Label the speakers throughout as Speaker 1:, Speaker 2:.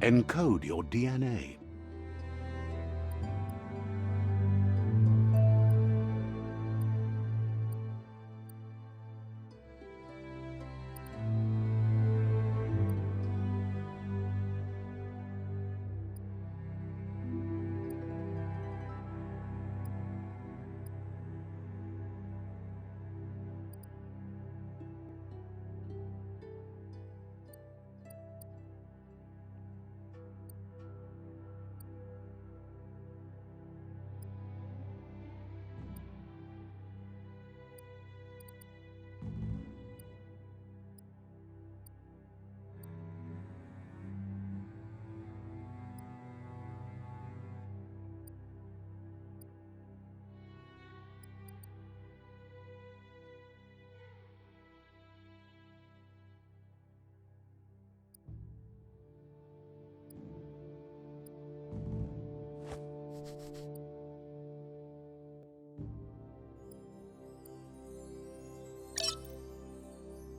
Speaker 1: Encode your DNA.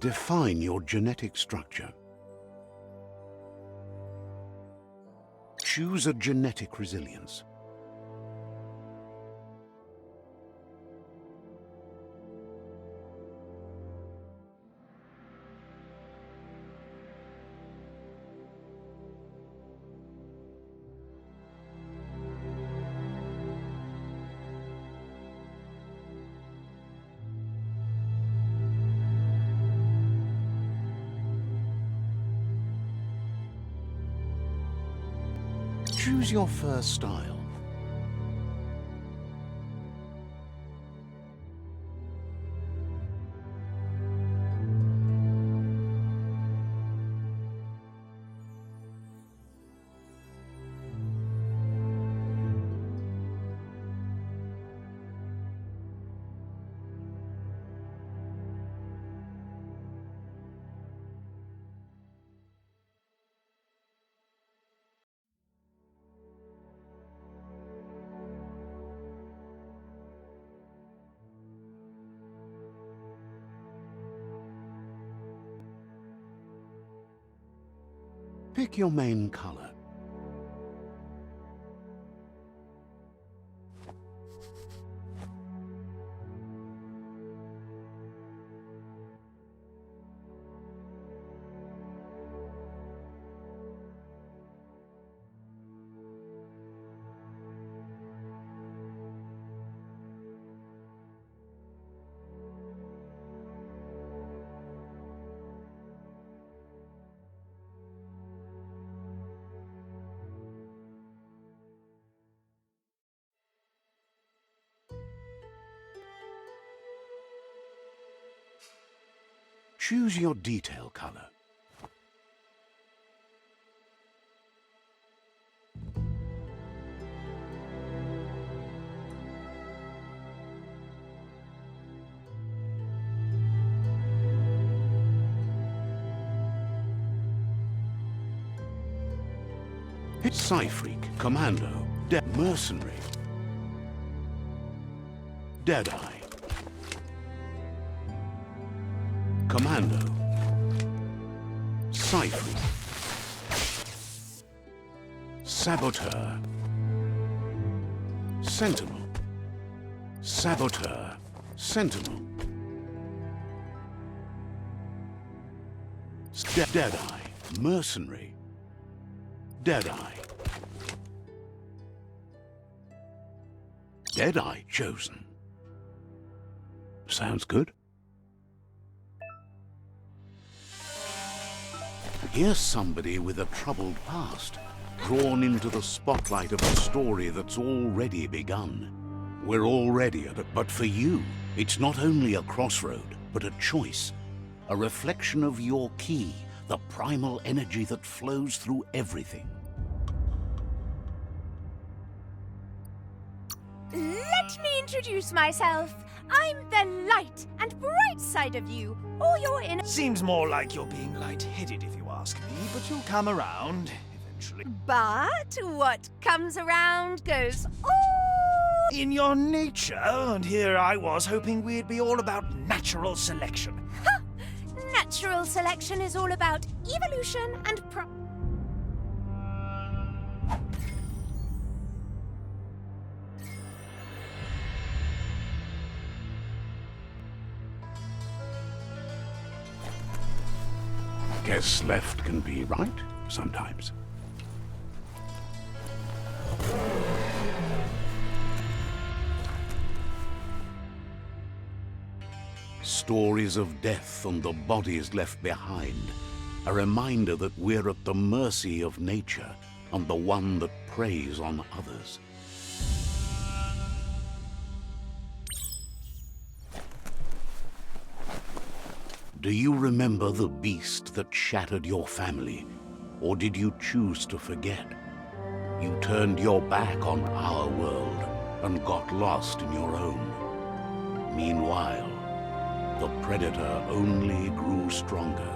Speaker 1: Define your genetic structure. Choose a genetic resilience. Choose your first style. Pick your main color. Choose your detail color. Hit Psy-Freak, Commando, Mercenary, Deadeye, Commando, Psy-Freak, Saboteur, Sentinel, Saboteur, Sentinel, Deadeye, Mercenary, Deadeye, Deadeye chosen. Sounds good. Here's somebody with a troubled past, drawn into the spotlight of a story that's already begun. We're already at it, but for you, it's not only a crossroad, but a choice, a reflection of your key, the primal energy that flows through everything.
Speaker 2: Let me introduce myself. I'm the light and bright side of you, or your inner...
Speaker 3: Seems more like you're being light-headed if you ask me, but you'll come around eventually.
Speaker 2: But what comes around goes all...
Speaker 3: In your nature, and here I was hoping we'd be all about natural selection.
Speaker 2: Ha! Natural selection is all about evolution and
Speaker 1: Guess left can be right sometimes. Stories of death and the bodies left behind, a reminder that we're at the mercy of nature and the one that preys on others. Do you remember the beast that shattered your family, or did you choose to forget? You turned your back on our world and got lost in your own. Meanwhile, the predator only grew stronger.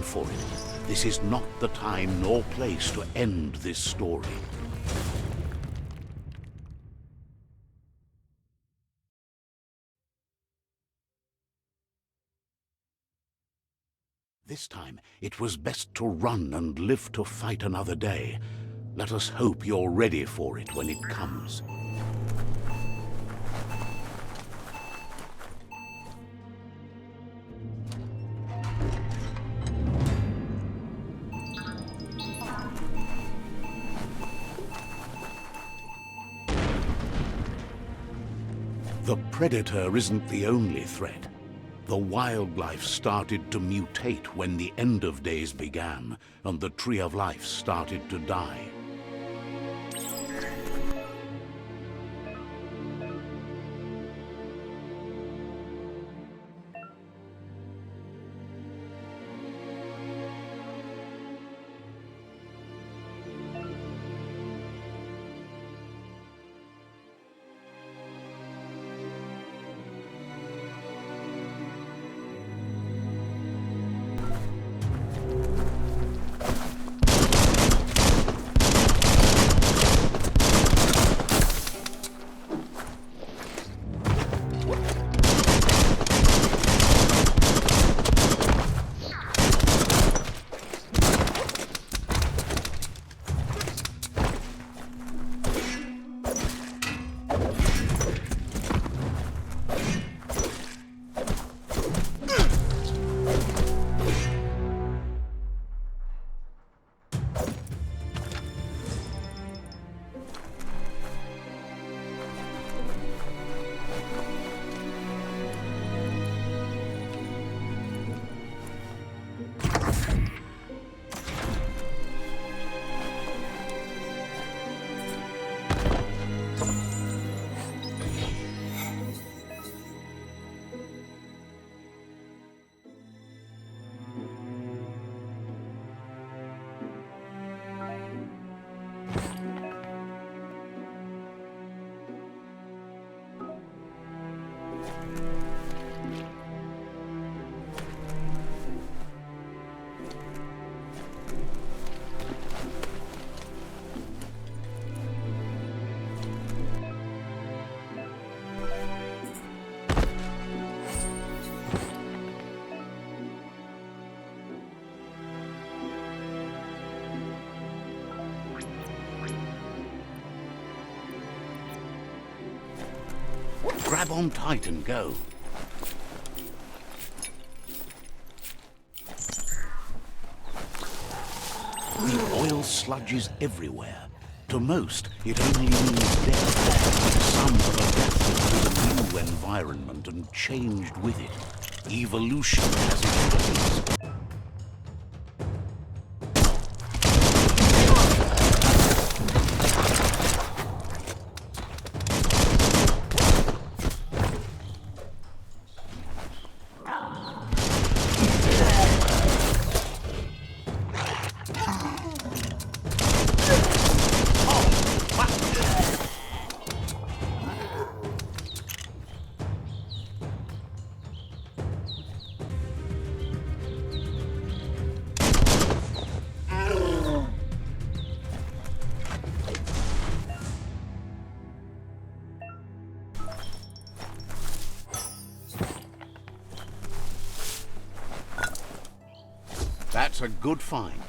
Speaker 1: For it. This is not the time nor place to end this story. This time, it was best to run and live to fight another day. Let us hope you're ready for it when it comes. The predator isn't the only threat. The wildlife started to mutate when the end of days began, and the tree of life started to die. grab on tight and go. The oil sludges everywhere. To most, it only means death. Some have adapted to the new environment and changed with it. Evolution has its ways. That's a good find.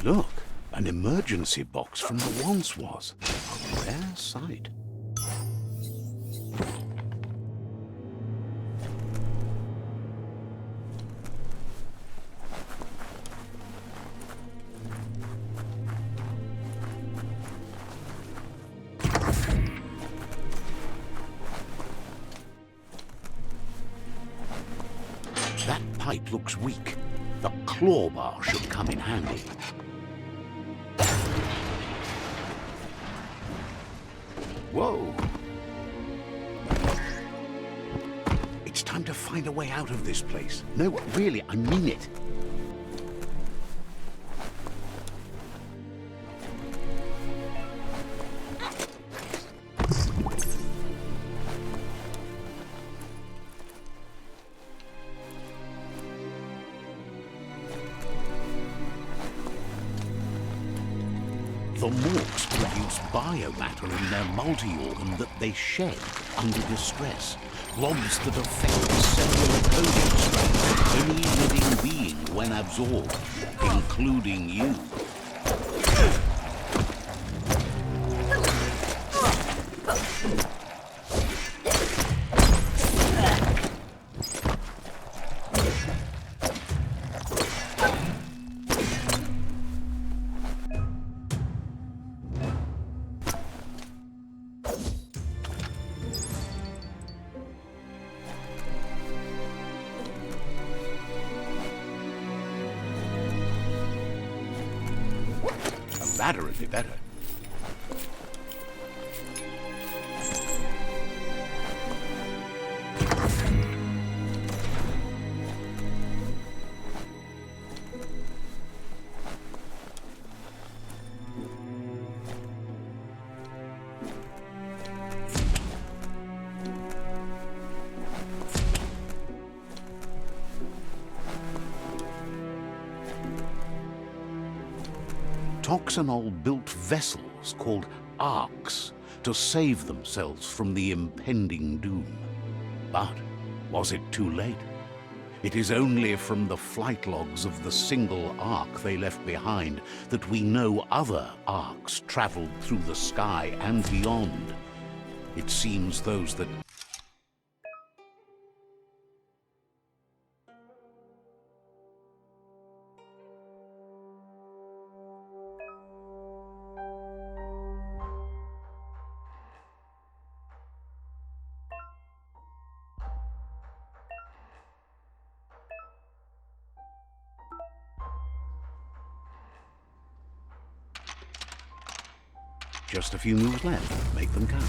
Speaker 1: Look, an emergency box from the once was. A rare sight. That pipe looks weak. The claw bar should come in handy. Whoa! It's time to find a way out of this place. No, really, I mean it. The morphs produce biomatter in their multi-organ that they shed under distress. Blobs that affect the cellular coding strand of any living being when absorbed, including you. A ladder would be better. Toxanol built vessels called arks to save themselves from the impending doom. But was it too late? It is only from the flight logs of the single ark they left behind that we know other arks traveled through the sky and beyond. It seems those that just a few moves left. Make them count.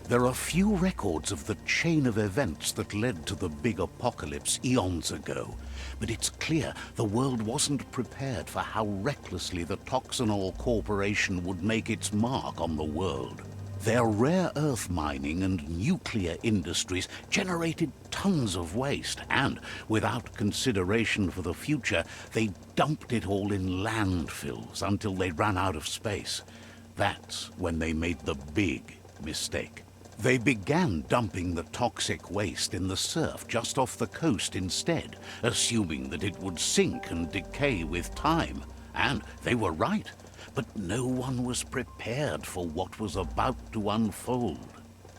Speaker 1: There are few records of the chain of events that led to the big apocalypse eons ago, but it's clear the world wasn't prepared for how recklessly the Toxanol Corporation would make its mark on the world. Their rare earth mining and nuclear industries generated tons of waste, and without consideration for the future, they dumped it all in landfills until they ran out of space. That's when they made the big mistake. They began dumping the toxic waste in the surf just off the coast instead, assuming that it would sink and decay with time. And they were right. But no one was prepared for what was about to unfold.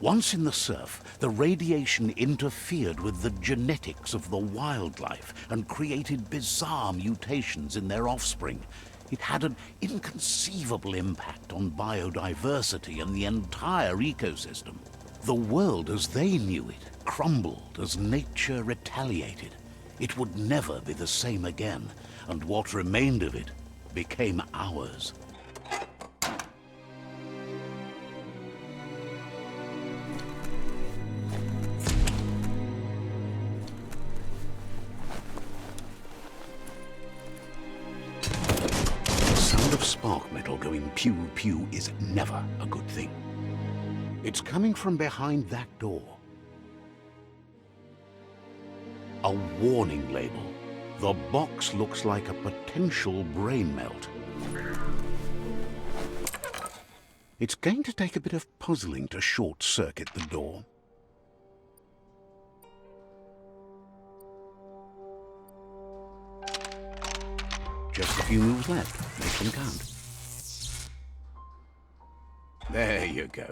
Speaker 1: Once in the surf, the radiation interfered with the genetics of the wildlife and created bizarre mutations in their offspring. It had an inconceivable impact on biodiversity and the entire ecosystem. The world as they knew it crumbled as nature retaliated. It would never be the same again, and what remained of it became ours. Spark metal going pew-pew is never a good thing. It's coming from behind that door. A warning label. The box looks like a potential brain melt. It's going to take a bit of puzzling to short-circuit the door. Just a few moves left. Make them count. There you go.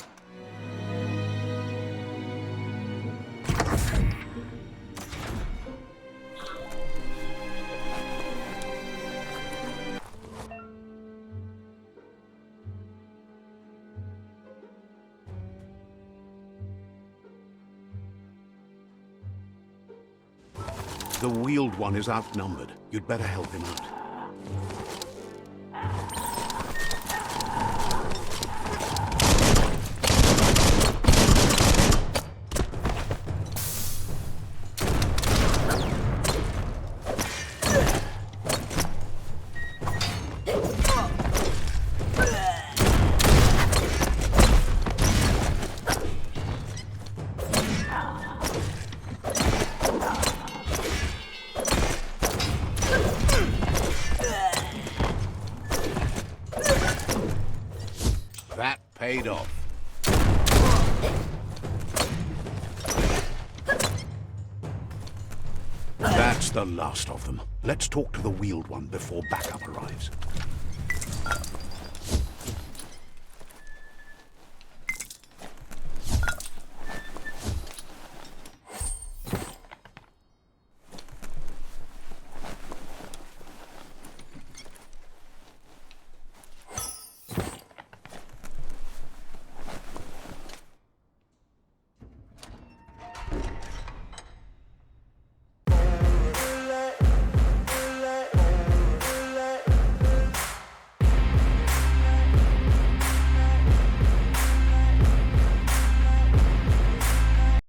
Speaker 1: The wheeled one is outnumbered. You'd better help him out. That paid off. That's the last of them. Let's talk to the wheeled one before backup arrives.